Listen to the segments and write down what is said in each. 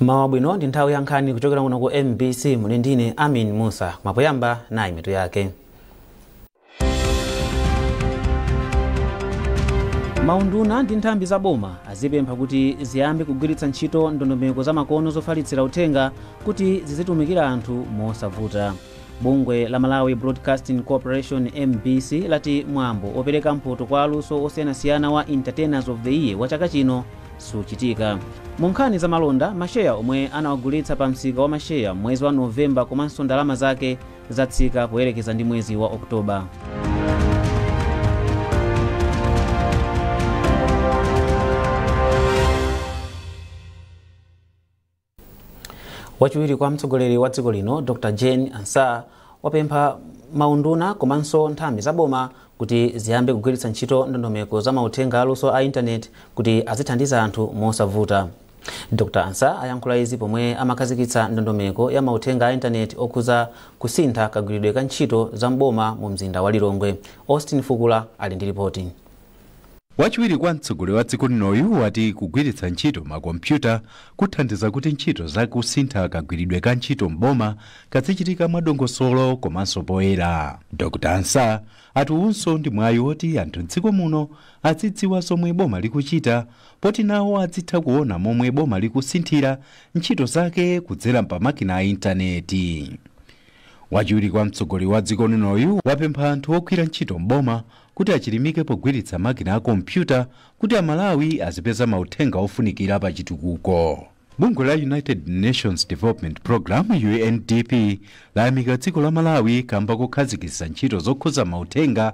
Mawabwino ndi nthawi ya nkhani kuchokera kuno ku MBC muli ndine Amin Musa. Mapoyamba nayi mitu yake. Maunduna ndi nthambi za boma azipempha kuti ziyambe kugwiritsa ntchito ndondomeko za makono zofalitsira uthenga kuti zizitumikira anthu mosavuta. Bungwe la Malawi Broadcasting Corporation MBC lati mwambo opereka mphoto kwa aluso osiyanasiyana wa Entertainers of the Year wa chaka chino suchitika. Mu nkhani za malonda, masheya omwe anawagulitsa pa msika wa masheya mwezi wa Novemba komanso ndalama zake zatsika poyerekeza ndi mwezi wa Oktoba. Wachiwiri kwa mtsogoleri wa dziko lino Dr. Jane Ansah wapempha maunduna komanso nthambi za boma kuti ziyambe kugwiritsa ntchito ndondomeko za mauthenga aluso a internet kuti azithandiza anthu mosavuta. Dr. Ansah ayankhula izi pomwe amakhazikitsa ndondomeko ya mauthenga a internet okhuza kusintha kagwiridwe ka ntchito za mboma mu mzinda wa Lilongwe. Austin Fukula ali ndi ripoti. Wachiwiri kwa mtsogoleri wa dziko linoyu wati kugwiritsa ntchito makompyuta kuthandiza kuti ntchito za kusintha kagwiridwe ka ntchito mboma kazichitika mwadongosolo komanso poyera. Dr. Ansah atiunso ndi mwayi woti anthu m'dziko muno azidziwa zomwe boma likuchita poti nawo azitha kuona momwe boma likusinthira ntchito zake kudzera pa makina a intaneti. Wachiwiri kwa mtsogoleri wa dziko linoyu wapempha anthu ogwira ntchito mboma kuti achilimike pogwiritsa makina a kompyuta kuti Amalawi azipeza mauthenga ofunikira pa chitukuko. Bungwe la United Nations Development Program UNDP layamika dziko la Malawi kamba kokhazikitsa ntchito zokhuza mauthenga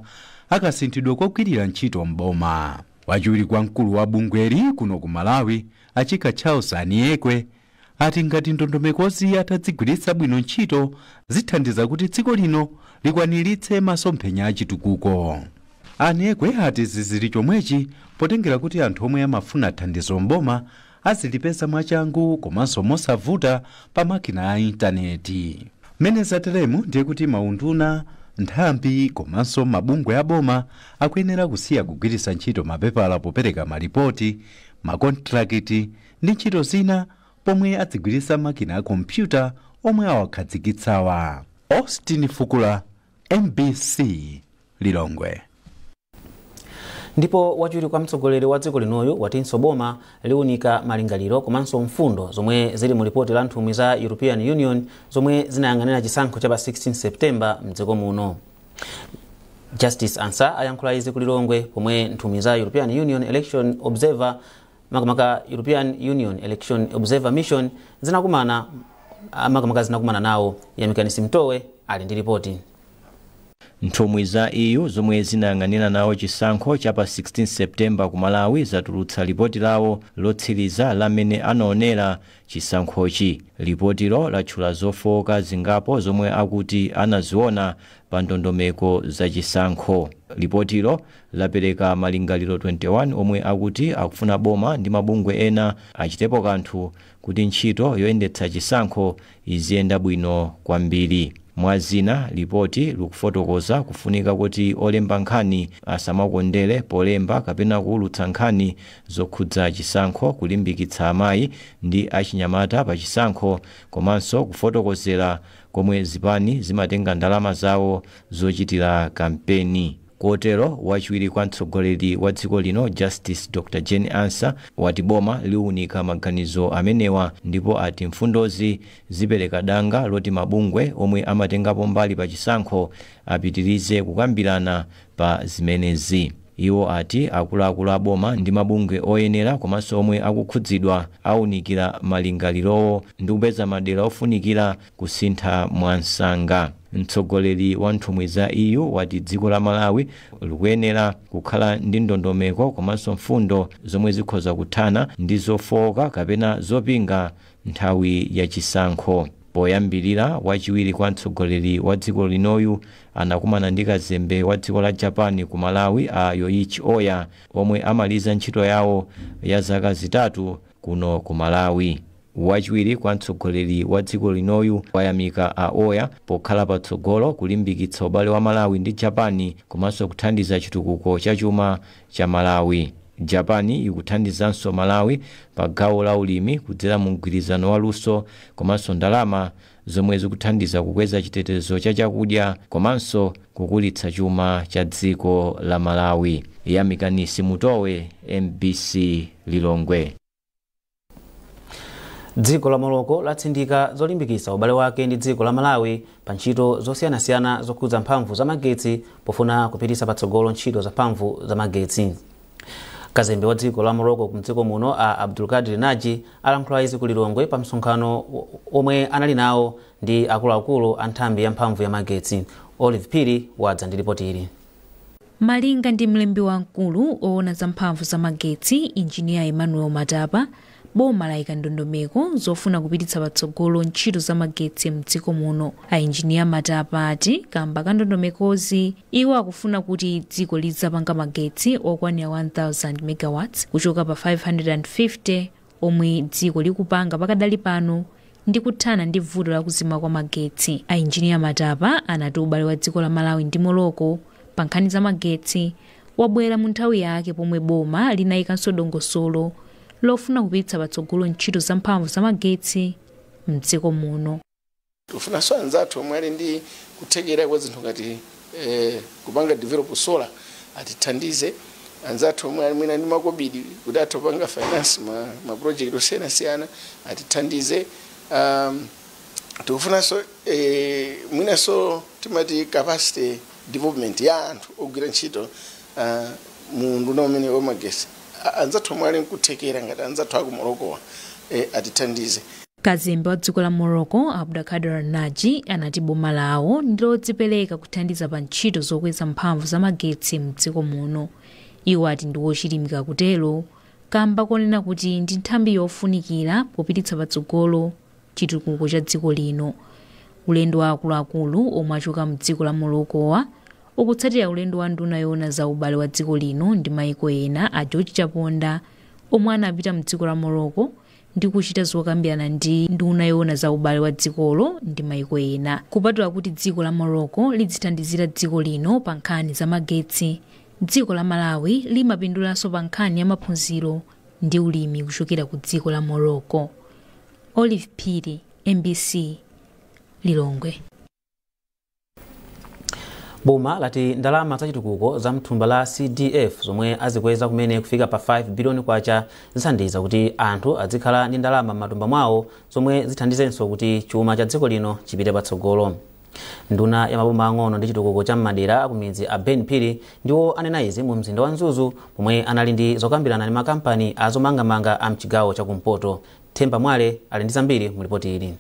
akasinthidwe kogwirira ntchito mboma. Wachiwiri kwa mkulu wa bungweli kuno ku Malawi Achika Charles Aniekwe ati ngati ndondomekozi atadzigwiritsa bwino ntchito zithandiza kuti dziko lino likwaniritse masomphenya a chitukuko. Aniekwe ati zizili chomwechi potengera kuti anthu omwe amafuna thandizo mboma azilipeza mwachangu komanso mosavuta pa makina a intaneti. Mene zateremu ndiye kuti maunduna, nthambi komanso mabungwe a boma akuyenera kusiya kugwiritsa ntchito mapepala popereka malipoti, makontrakiti ndi ntchito zina pomwe adzigwiritsa makina a kompyuta omwe awakhazikitsawa. Austin Fukula, MBC, Lilongwe. Ndipo wachiwiri kwa mtsogoleri wa dziko linoyu watinso boma liunika malingaliro komanso mfundo zomwe zili mu ripoti la nthumwi za European Union zomwe zinayang'anira chisankho cha pa 16 September mdziko muno. Justice Ansah ayankhula izi ku Lilongwe pomwe nthumwi za European Union Election Observer makamaka European Union Election Observer Mission zinakumana nawo. Yamikani Mtowe ali ndi ripoti. Nthumwi za EU zomwe zinayang'anira nawo chisankho cha pa 16 September ku Malawi zatulutsa ripoti lawo lotsiriza lamene anaonera chisankhochi. Ripotilo latchula zofowoka zingapo zomwe akuti anaziona pa ndondomeko za chisankho. Ripotilo lapereka malingaliro 21 omwe akuti akufuna boma ndi mabungwe ena achitepo kanthu kuti ntchito yoyendetsa chisankho iziyenda bwino kwambiri. Mwazina, ripoti likufotokoza kufunika kuti olemba nkhani asamakondere polemba kapena kuulutsa nkhani zokhudza chisankho, kulimbikitsa amayi ndi achinyamata pa chisankho komanso kufotokozera komwe zipani zimatenga ndalama zawo zochitira kampeni. Kotero wachiwiri kwa mtsogoleri wa dziko lino Justice Dr. Jane Ansah wati boma liunika maganizo amenewa ndipo ati mfundozi zipereka danga loti mabungwe omwe amatengapo mbali pa chisankho apitirize kukambirana pa zimenezi. Iwo ati akuluakulu a boma ndi mabungwe oyenera komanso omwe akukhudzidwa aunikira malingalirowo ndi kupeza madera ofunikira kusintha mwansanga. Mtsogoleri wa nthumwi za EU wati dziko la Malawi likuyenera kukhala ndi ndondomeko komanso mfundo zomwe zikhoza kuthana ndi zofowoka kapena zopinga nthawi ya chisankho. Poyambirira, wachiwiri kwa mtsogoleri wa dziko linoyu anakumana ndi kazembe wa dziko la Japan ku Malawi a Yoichi Oya omwe amaliza ntchito yawo ya zaka zitatu kuno ku Malawi. Wachiwiri kwa mtsogoleri wa dziko linoyu wayamika a Oya pokhala patsogolo kulimbikitsa ubale wa Malawi ndi Japan komanso kuthandiza chitukuko cha chuma cha Malawi. Japani ikuthandizanso Malawi pa gawo la ulimi kudzera mu mgwirizano wa luso komanso ndalama zomwe zikuthandiza kukweza chitetezo cha chakudya komanso kukulitsa chuma cha dziko la Malawi. Yamikanisi Mutowe, MBC Lilongwe. Dziko la Morocco latsindika zolimbikitsa ubale wake ndi dziko la Malawi pa ntchito zosiyanasiyana zokhudza mphamvu za magetsi pofuna kupititsa patsogolo ntchito za mphamvu za magetsi. Kazembe wa dziko la Morocco kumdziko muno a Abdulkadir Naji alankhula izi ku Lilongwe pa msonkhano omwe anali nawo ndi akuluakulu a nthambi ya mphamvu ya magetsi. Olive Piri wadza ndi ripoti ili. Malinga ndi mlembi wamkulu oona za mphamvu za magetsi Engineer Emmanuel Matapa, boma layika ndondomeko zofuna kupititsa patsogolo ntchito za magetsi mdziko muno. A Engineer Matapa ati kamba ka ndondomekozi iwo akufuna kuti dziko lidzapanga magetsi okwanira 1000 megawatts kuchoka pa 550 omwe dziko likupanga pakadali pano ndi kuthana ndi vuto la kuzima kwa magetsi. A Engineer Matapa anati ubale wa dziko la Malawi ndi Morocco pa nkhani za magetsi wabwera mu nthawi yake pomwe boma linayikanso dongosolo lofuna kupititsa patsogolo ntchito za mphamvu za magetsi mdziko muno. Tufunanso anzathu omwe ali ndi kuthekera kwa zinthu ngati kupanga develop solar atithandize. Anzathu omwe ali mwina ndi makobidi kuti atopanga finance ma project osiyanasiyana atithandize. Tufunanso mwinaso timati capacity development ya anthu ogwira ntchito mu nduna umene wa magetsi. Anzathu omwe ali nkuthekera ngati anzathu aku Morocco atithandize. Kazembe wa dziko la Morocco Abdulkadir Naji anati boma lawo ndilodzipereka kuthandiza pa ntchito zokweza mphamvu za magetsi mdziko muno. Iwo ati ndi wochilimika kutero kamba konena kuti ndi nthambi yofunikira popititsa patsogolo chitukuko cha dziko lino. Ulendo wa akuluakulu omwe achoka mdziko la Morocco ukutsatira ulendo wa nduna yoona za ubale wa dziko lino ndi maiko ena a George Chaponda omwe anapita mdziko la Morocco ndi kuchita zokambirana ndi nduna yoona za ubale wa dzikolo ndi maiko ena. Kupatula kuti dziko la Morocco lidzithandizira dziko lino pa nkhani za magetsi, dziko la Malawi limapindulanso pa nkhani ya maphunziro ndi ulimi kuchokera ku dziko la Morocco. Olive Piri, MBC Lilongwe. Boma lati ndalama za chitukuko za mthumba la CDF zomwe azikweza kumene kufika pa 5 billion kwacha zithandiza kuti anthu adzikhala ndi ndalama m'matumba mwawo zomwe zithandizenso kuti chuma cha dziko lino chipite patsogolo. Nduna ya maboma ang'ono ndi chitukuko cha madera akumidzi a Ben Piri ndiwo anena izi mu mzinda wa Nzuzu pomwe anali ndi zokambirana ndi makampani azomangamanga a mchigawo chakumpoto. Themba Mwale ali ndi zambiri mu ripoti ili.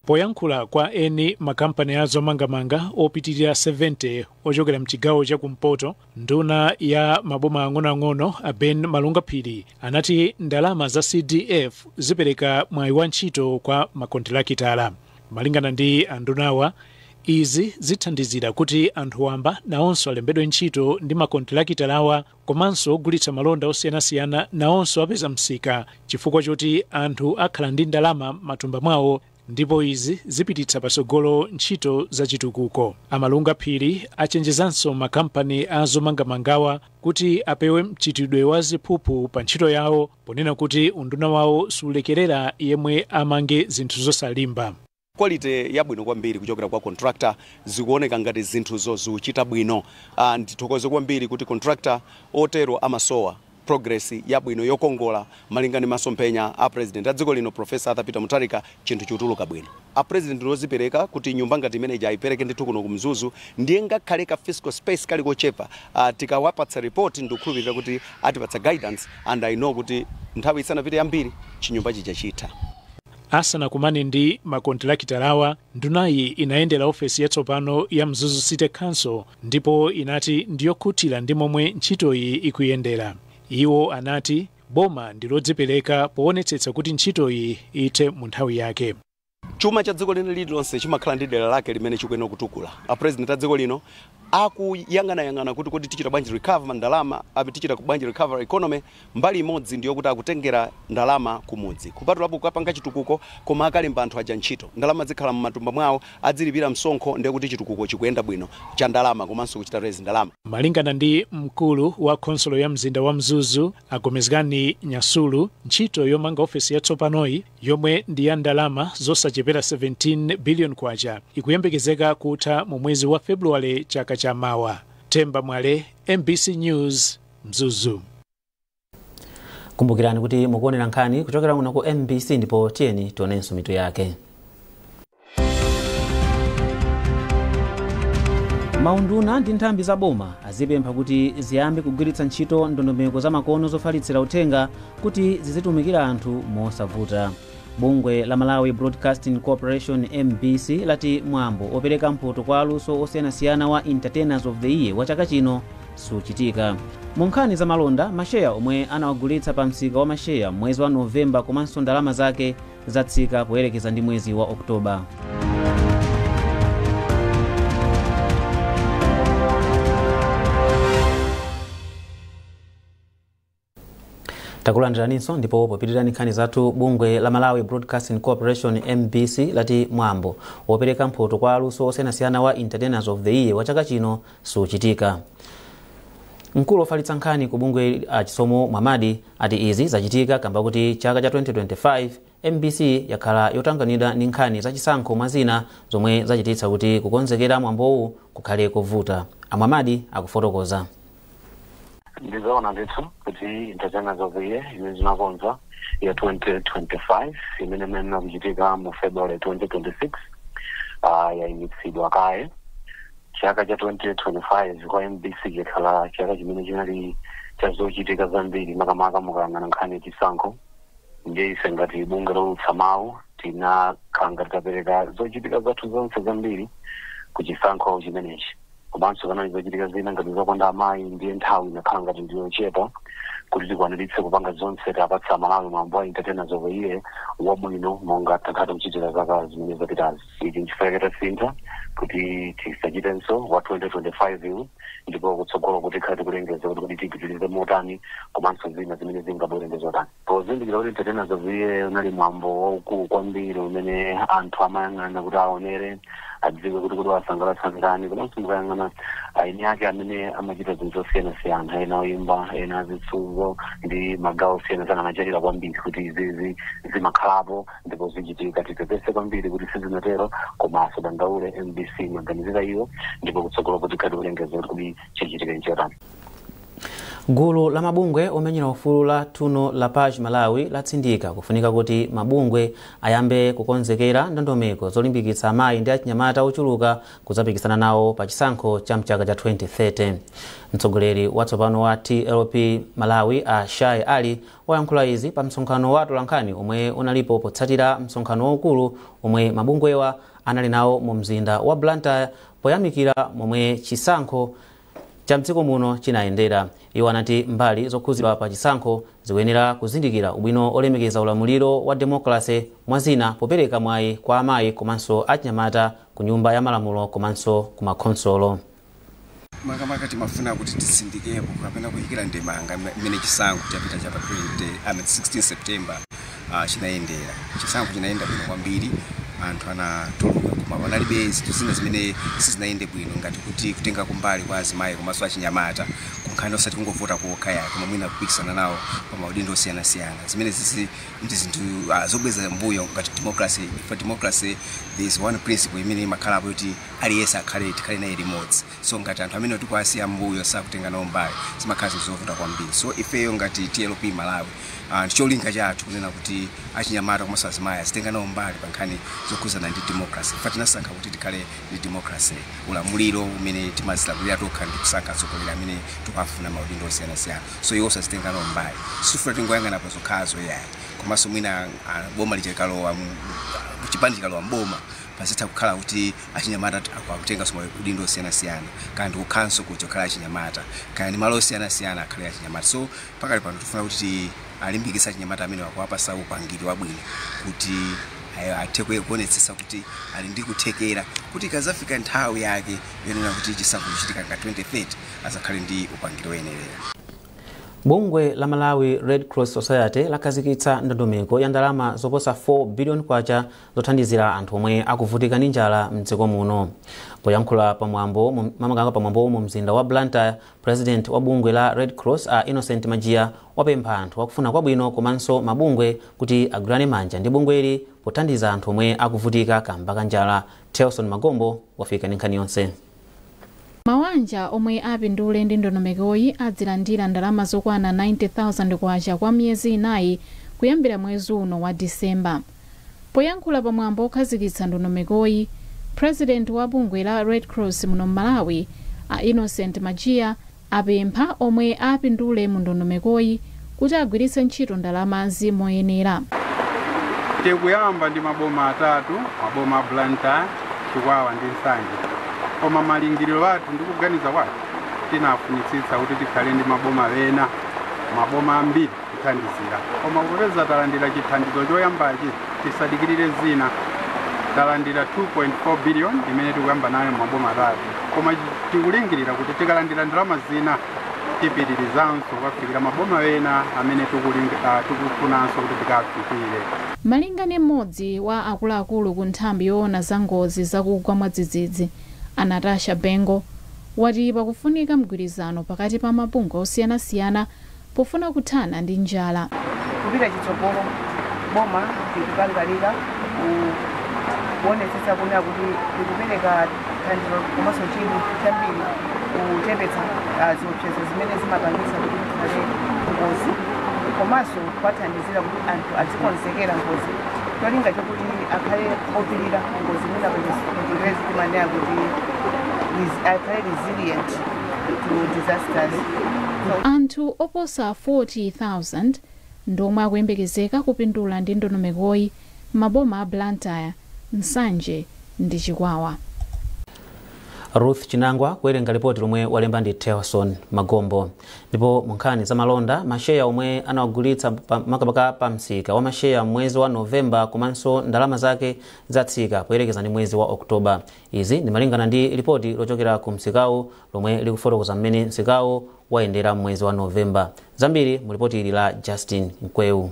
Poyankhula kwa eni makampani azomangamanga opitirira 70 ochokera mchigawo chakumpoto, nduna ya maboma ang'onoang'ono a Ben Malunga Phiri anati ndalama za CDF zipereka mwayi wa ntchito kwa makontilakitala. Malingana ndi andunawa, izi zithandizira kuti anthu wamba naonso alembedwe ntchito ndi makontilakitalawa komanso ogulitsa malonda osiyanasiyana naonso apeza msika chifukwa choti anthu akhala ndi ndalama matumba mwawo, ndipo izi zipititsa patsogolo ntchito za chitukuko. Amalunga Phiri achenjezanso makampani azomangamangawa kuti apewe mchitidwe wa ziphuphu pa ntchito yawo ponena kuti unduna wawo sulekerera yemwe amange zinthu zosalimba. Quality yabwino kwambiri kuchokera kwa contractor zikuoneka ngati zinthuzo zikuchita bwino. Ndithokoze kwambiri kuti contractor otero amasowa progress yabwino yokongola malingana masomphenya a president a dziko lino Professor Arthur Peter Mutharika chinthu chituluka bwino. A president lozipereka kuti nyumba ngati manager ayipereke ndithu kuno kumzuzu ndiye ngakhale ka fiscal space kali kochepa tikawapatsa report ndikukhulupirira kuti atipatsa guidance and I know kuti nthawi isanapite yambiri chinyumba chichachita. Asana kumane ndi makontilakitalawa, ndunayi inayendera ofesi yatsopano ya Mzuzu City Council ndipo inati ndiyokhutira ndi momwe ntchitoyi ikuyendera. Iwo anati boma ndilodzipereka poonetsetsa kuti ntchitoyi ite mu nthawi yake. Chuma cha dziko lino lililonse chimakhala ndi dera lake limene chikuyenera kutukula. A president a dziko lino akuyang'ana kuti tichita bwanji recover ndalama tichita bwanji recover economy mbali imodzi ndiyo kuti akutengera ndalama kumudzi kupatulapo kupanga chitukuko koma akalemba anthu aja ntchito ndalama zikhala m'matumba mwawo adzilipira msonkho ndiye kuti chitukuko chikuyenda bwino cha ndalama komanso kuchita raise ndalama. Malingana ndi mkulu wa konsolo ya mzinda wa Mzuzu Agomezgani Nyasulu, ntchito yomanga ofesi yatsopanoyi yomwe ndi ya ndalama zosachepera 17 billion kwacha ikuyembekezeka kutha mu mwezi wa February chaka cha mawa. Temba Mwale, MBC News, Mzuzu. Kumbukirani kuti mukuonera nkhani kuchokera kuno ku MBC ndipo tiyeni tionenso mitu yake. Maunduna ndi nthambi za boma azipempha kuti ziyambe kugwiritsa ntchito ndondomeko za makono zofalitsira uthenga kuti zizitumikira anthu mosavuta. Bungwe la Malawi Broadcasting Corporation MBC lati mwambo opereka mphoto kwa aluso osiyanasiyana wa Entertainers of the Year wa chaka chino suchitika. Mu nkhani za malonda, masheya omwe anawagulitsa pa msika wa masheya mwezi wa Novemba komanso ndalama zake zatsika poyerekeza ndi mwezi wa Oktoba. Takulandiraniso ndipo popitirani nkhani zathu. Bungwe la Malawi Broadcasting Corporation MBC lati mwambo wopereka mphoto kwa aluso osiyanasiyana wa Entertainers of the Year wa chaka chino suchitika. Mkulu ofalitsa nkhani ku bungwe Chisomo Mwamadi ati izi zachitika kamba kuti chaka cha 2025 MBC yakhala yotanganidwa ndi nkhani zachisankho mwazina zomwe zachititsa kuti kukonzekera mwambowu kukhale kovuta. Amwamadi akufotokoza. Ndizaona ndithu kuti Entertainers of the Year imene zinakonza ya 2025 imene mena kuchitika mu February 2026 yayimitsidwa kaye. Chaka cha 2025 kwa MBC yakhala chaka chimene chinali chazochitika zambiri makamaka mukayang'ana nkhani yachisankho. Ndiye ife ngati bungwe lolutsa mawu tinakhala tapereka zochitika zathu zonse zambiri ku chisankho chimenechi. Komanso kana zochitika zina ngati zokonda amayi ndiye nthawi inakhala ngati ndiyochepa kuti tikwaniritse kupanga zonse tapatsa Malawi mwambo wa Entertainers of the Year wabwino monga takhata kuchitira zaka zimene zapitazi. Ichi nchifukwa sintha kuti tisachitenso wa 2025 ndipo kutsogolo kuti khati kulengeza kuti tigwirizire motani komanso zina zimene zingabwere ndizotani. Pozindikira kuti Entertainers of the Year unali mwambo waukulu kwambiri umene anthu amayang'ana kuti aonere adziwe kuti wasangalatsa ndani komanso mukayang'ana aini ake amene amachita zinthu zosiyanasiyana, ena oyimba, ena azitsuzo ndi magawo osiyanasiyana anachatira kwambiri kuti izizi zimakhalapo ndipo zichitika. Tipepese kwambiri kuti sizinatero komanso dandaule MBC maganizira iyo ndipo kutsogolo kuti khati kulengeza kuti chichitika nchotani. Gulu la mabungwe omenyera ufulu la Tuno la Paj Malawi latsindika kufunika kuti mabungwe ayambe kukonzekera ndondomeko zolimbikitsa amayi ndi achinyamata ochuluka kudzapikisana nawo pa chisankho cha mchaka cha 2030. Mtsogoleri watsopano wa TLP Malawi Shai Ali wayankhula izi pa msonkhano wa atolankhani omwe unalipo potsatira msonkhano waukulu omwe mabungwewa anali nawo mu mzinda wa Blantyre poyamikira momwe chisankho cha mdziko muno chinayendera. Iwo anati mbali zokhuzidwa pa chisankho zikuyenera kuzindikira ubwino olemekeza ulamuliro wa demokrasi mwazina popereka mwayi kwa amayi komanso achinyamata ku nyumba ya malamulo komanso ku makhonsolo. Makamaka timafuna kuti tisindikepo kapena kuyikira ndemanga imene chisankho chapita chapa 16 September chinayendera. Chisankho chinayenda bwino kwambiri, anthu anatuluka koma panalibe zinthu zina zimene sizinayende bwino ngati kuti kutenga kumbali kwa azimayi komanso achinyamata kunkhani osati kungovota kokha yake koma mwina kupikisana nawo pa maudindo osiyanasiyana. Zimene zizi ndi zinthu zobweza mbuyo ngati democracy. For democracy there is one principle imene imakhalapo kuti aliyense tikhale naye limodzi. So ngati anthu amene tikuwasiya mbuyo sakutenga nawo mbali zimakhala zovuta kwambiri. So ifeyo ngati TLP Malawi cholinga chathu kunena kuti achinyamata komanso azimayi azitenga nawo mbali pa nkhani zokhuzana ndi democracy. Tinasankha kuti tikhale ndi democracy, ulamuliro umene timazilamulira tokha ndi kusankha atsogoleri amene tikufuna maudindo osiyanasiyana. So iwo azitenga nawo mbali. Sifuna tingoyang'ana pa zokhazo yayi komanso mwina boma lichikalowa chipani chikalowa mboma pasitha kukhala kuti achinyamata akutenga maudindo osiyanasiyana kandi kukhanso kuti okhala achinyamata kandi malo osiyanasiyana akhale achinyamata. So pakali pano tifuna kuti alimbikitsa achinyamata amene wakuwapasa upangiri wabwino kuti athe kuonetsetsa kuti ali ndi kuthekera kuti kazafika nthawi yake yonena kuti chisankho chichitika nga 2030 azakhale ndi upangiro woyenerera. Bungwe la Malawi Red Cross Society lakhazikitsa ndondomeko ya ndalama zoposa 4 billion kwacha zothandizira anthu omwe akuvutika ndi njala mdziko muno. Poyankhula pamwambo mu mzinda wa Blantyre, President wa bungwe la Red Cross Innocent Majia wapempha anthu akufuna kwabwino komanso mabungwe kuti agwirane manja ndi bungweli pothandiza anthu omwe akuvutika kamba ka njala. Telson Magombo wafika ndi nkhani yonse. Mawanja omwe apindule ndi ndondomekoyi adzilandira ndalama zokwana 90,000 kwacha kwa miyezi 4 kuyambira mwezi uno wa Disemba. Poyankhula pamwambo okhazikitsa ndondomekoyi, President wa bungwe la Red Cross muno Malawi Innocent Majia apempha omwe apindule mu ndondomekoyi kuti agwiritse ntchito ndalama moyenera. Tikuyamba ndi maboma atatu, maboma Blantyre, Chikwawa ndi Nsanje. Koma malingiriro athu ndikuganiza kwati tinafunitsitsa kuti tikhale ndi maboma ena, maboma ambiri kuthandizira. Koma kupeza talandira chithandizo choyambachi tisadikirire zina. Talandira 2.4 billion imene tikuyamba nayo maboma atatu. Koma tikulingirira kuti tikalandira ndalama zina tipitirizanso kufikira maboma ena amene tikufunanso kuti tikafikire. Malinga ndi mmodzi wa akuluakulu ku nthambi yoona za ngozi zakugwa mwadzidzidzi, Anatasha Bengo, wati pakufunika mgwirizano pakati pa mabungwe osiyanasiyana pofuna kuthana ndi njala. Kupita chitsogolo boma likukangalira kuonetsetsa kunena kuti likupereka thandizo komanso chinthu chambiri kuchepetsa ziopsezo zimene zimapangisa kuti kukhale ngozi komanso kwathandizira kuti anthu azikonzekera ngozi cholinga chokuti akhale opirira ngozi mwinapangezi timanena kuti akhale resilient to disasters. Anthu oposa 40,000 ndomwe akuyembekezeka kupindula ndi ndondomekoyi maboma a Blantyre, Nsanje ndi Chikwawa. Ruth Chinangwa kuwerenga ripoti lomwe walemba ndi Telson Magombo. Ndipo munkhani za malonda, masheya omwe anawagulitsa makabaka pa msika wa masheya mwezi wa Novemba komanso ndalama zake zatsika poyerekeza ndi mwezi wa Oktoba. Izi ndi malingana ndi ripoti lochokera ku msikawu lomwe likufotokoza mmene msikawu wayendera mwezi wa Novemba. Zambiri mu ripoti ili la Justin Mkweu.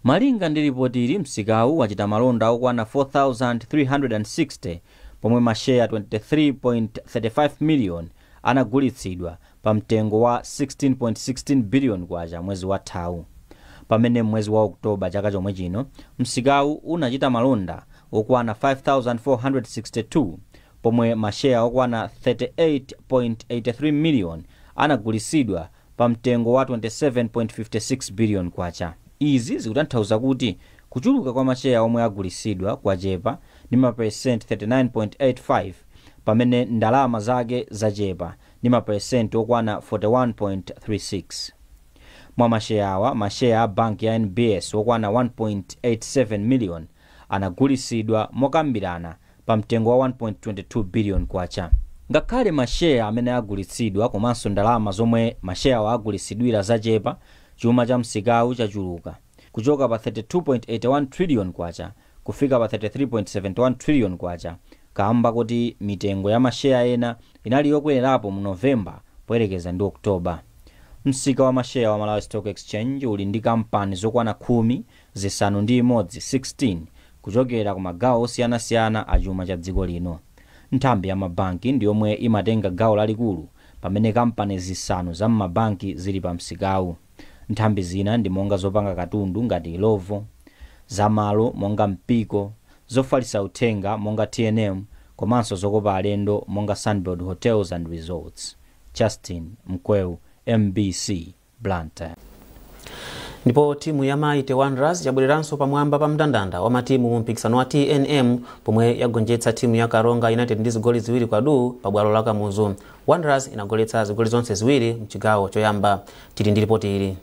Malinga ndi ripoti ili, msikawu wachita malonda okwana 4,360 pomwe masheya 23.35 million anagulitsidwa pa mtengo wa 16.16 billion kwacha mwezi wa thawu. Pamene mwezi wa Oktoba chaka chomwe chino, msikawu unachita malonda okwana 5,462 pomwe masheya okwana 38.83 million anagulitsidwa pa mtengo wa 27.56 billion kwacha. Izi zikutanthauza kuti kuchuluka kwa masheya omwe agulitsidwa kwachepa ndi maperesenti 39.85 pamene ndalama zake zachepa ndi maperesenti okwana 41.36. Mwa masheya awa, masheya a banki ya NBS okwana 1.87 million anagulitsidwa mokambirana pa mtengo wa 1.22 billion kwacha. Ngakhale masheya amene agulitsidwa komanso ndalama zomwe masheya awa agulitsidwira zachepa, chuma cha msikawu chachuluka kuchoka pa 32.81 trillion kwacha kufika pa 33.71 trillion kwacha, kamba kuti mitengo ya masheya ena inali yokwerapo mu Novemba poyerekeza ndi Oktoba. Msika wa masheya wa Malawi Stock Exchange uli ndi kampani zokwana 10 zisanu ndi imodzi 16 kuchokera ku magawo osiyanasiyana a chuma cha dziko lino. Nthambi ya mabanki ndi yomwe imatenga gawo lalikulu pamene kampani zisanu za mabanki zili pa msikawu. Nthambi zina ndi monga zopanga katundu ngati Ilovo, zamalo monga Mpiko, zofalitsa uthenga monga TNM, komanso zokopa alendo monga Sunbird Hotels and Resorts. Justin Mkweu, MBC, Blantyre. Ndipo timu ya Mighty Wanderers yabwereranso pamwamba pa mndandanda wa matimu mu mpikisano wa TNM pomwe yagonjetsa timu ya Karonga United ndi zigoli ziwiri kwa du pa bwalo la Kamuzu. Wanderers inagoletsa zigoli zonse ziwiri mchigawo choyamba. Tili ndi ripoti ili.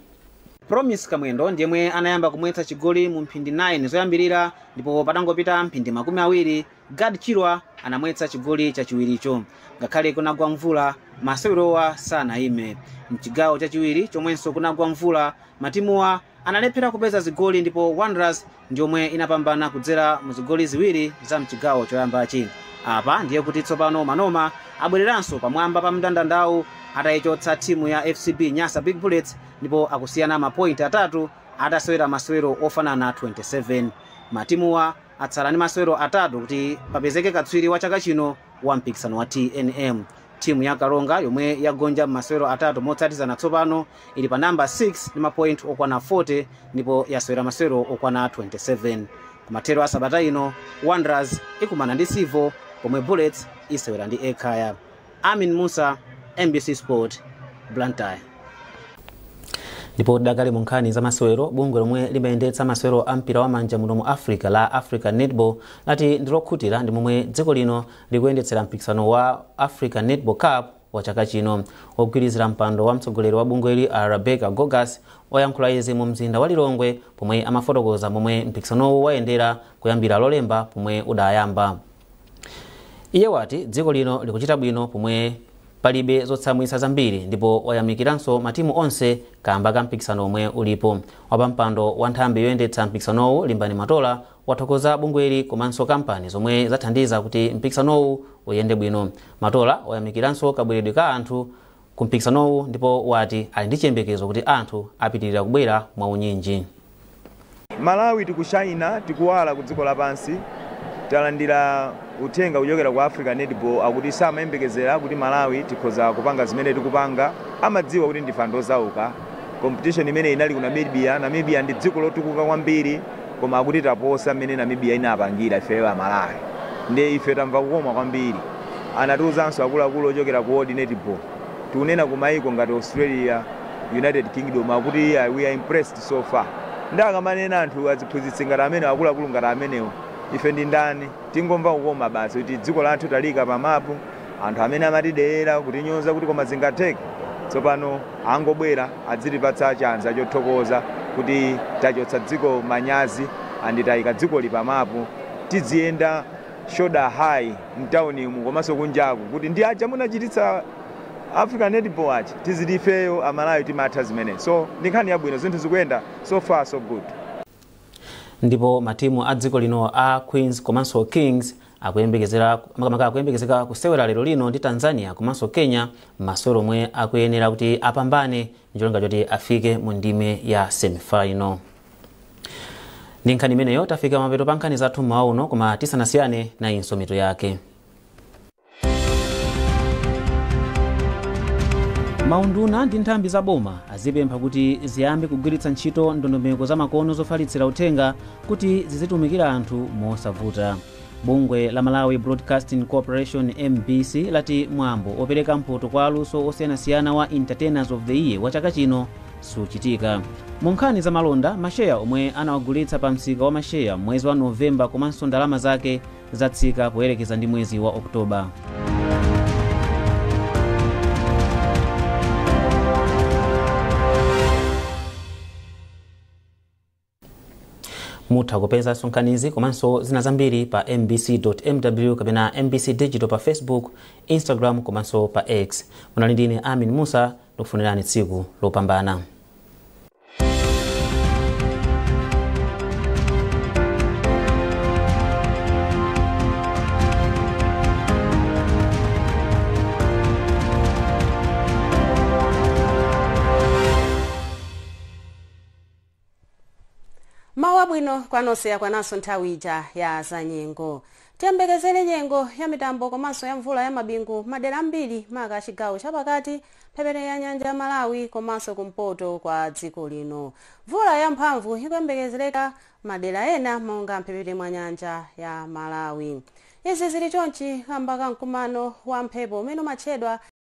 Promise Kamwendo ndiyemwe anayamba kumwetsa chigoli mu mphindi 9 zoyambirira, ndipo patangopita mphindi 20 Gad Chirwa anamwetsa chigoli chachiwiricho. Ngakhale kunagwa mvula, masewerowa sanayime. Mchigawo chachiwiri chomwenso kunagwa mvula, matimuwa analephera kupeza zigoli ndipo Wanderers ndiomwe inapambana kudzera mu zigoli ziwiri za mchigawo choyambachi. Apa ndiye kuti tsopano Manoma abwereranso pamwamba pa mndandanda atayichotsa timu ya FCB Nyasa Big Bullets ndipo akusiyana mapointi atatu atasewera masewero ofanana 27. Matimuwa atsala ndi masewero atatu kuti papezeke katswiri wa chaka chino wa mpikisano wa TNM. Timu ya Karonga yomwe yagonja masewero atatu motsatizana tsopano ili pa namba 6 ndi mapoint okwana 40 ndipo yasewera masewero okwana 27. Kumathero a sabata ino Wanderers ikumana ndi Sivo pomwe Bullets isewera ndi Ekhaya. Amin Musa, MBC Sport, Blantyre. Ndipo dakali munkhani za masewero, bungwe lomwe limayendetsa masewero a mpira wa manja muno mu Africa la Africa Netball lati ndilokhutira ndi momwe dziko lino likuyendetsera mpikisano wa Africa Netball Cup wa chaka chino. Ogwirizira mpando wa mtsogoleri wa bungweli Rebecca Gogas wayankhula izi mu mzinda wa Lilongwe pomwe amafotokoza momwe mpikisanowo wayendera kuyambira Lolemba pomwe udayamba. Iye wati dziko lino likuchita bwino pomwe palibe zotsamwitsa zambiri ndipo wayamikiranso matimu onse kamba ka mpikisano omwe ulipo. Wapampando wa nthambi yoyendetsa mpikisanowu Limbani Matola wathokoza bungweli komanso kampani zomwe zathandiza kuti mpikisanowu uyende bwino. Matola wayamikiranso kabweredwe ka anthu ku mpikisanowu ndipo wati ali ndi chiyembekezo kuti anthu apitirira kubwera mwaunyinji. Malawi tikushayina tikuwala ku dziko lapansi, talandira uthenga kuchokera ku Africa Netball akuti samayembekezera kuti Malawi tikhoza kupanga zimene tikupanga. Amadziwa kuti ndife anthu ozauka. Competition imene inali ku Namibia ndi dziko lotukuka kwambiri koma akuti taposa mmene Namibia inapangira ifeyo a Malawi. Ndi ife tamva kukoma kwambiri. Anatiuzanso akuluakulu ochokera ku World Netball tikunena ku maiko ngati Australia, United Kingdom akuti we are impressed so far. Ndakamanena anthu aziphunzitsi ngati amene akuluakulu ngati amenewo ife ndi ndani tingomva kukoma basi kuti dziko lathu talika pamapu. Anthu amene amatidera kutinyoza kuti koma zingatheke tsopano angobwera adzitipatsa chanza chothokoza kuti tachotsa dziko manyazi anditayika dziko li pamapu, tiziyenda shoulder high mtauni umu komanso kunjaku kuti ndi aja munachititsa Africa Netball achi tizidi ifeyo amalawi timatha zimene. So ndi nkhani yabwino, zinthu zikuyenda so far so good. Ndipo matimu a dziko lino a Queens komanso Kings akuyembekezeka kusewera lero lino ndi Tanzania komanso Kenya masewero omwe akuyenera kuti apambane njolinga choti afike mu ndime ya semifinal. Ndi nkhani imeneyo tafika mapeto pa nkhani zathu mmawa uno, koma tisanasiyane na inso mitu yake. Maunduna ndi nthambi za boma azipempha kuti ziyambe kugwiritsa ntchito ndondomeko za makono zofalitsira uthenga kuti zizitumikira anthu mosavuta. Bungwe la Malawi Broadcasting Corporation MBC lati mwambo opereka mphoto kwa aluso osiyanasiyana wa Entertainers of the Year wa chaka chino suchitika. Mu nkhani za malonda, masheya omwe anawagulitsa pa msika wa masheya mwezi wa Novemba komanso ndalama zake zatsika poyerekeza ndi mwezi wa Oktoba. Mutha kupeza sonkhanizi komanso zina zambiri pa mbc.mw kapena MBC Digital pa Facebook, Instagram komanso pa X. Munali ndine Amin Musa, ndikufunirani tsiku lopambana. Mawa bwino kwanonse yakwanaso nthawi ija ya zanyengo. Tiyembekezere nyengo ya mitambo komanso ya mvula ya mabingu madera ambiri maka chigawo chapakati, phepete ya nyanja ya Malawi komanso kumpoto kwa dziko lino. Mvula ya mphamvu ikuyembekezereka madera ena monga mphepete mwa nyanja ya Malawi. Izi zili chonchi kamba ka mkumano wa mphepo umene umatchedwa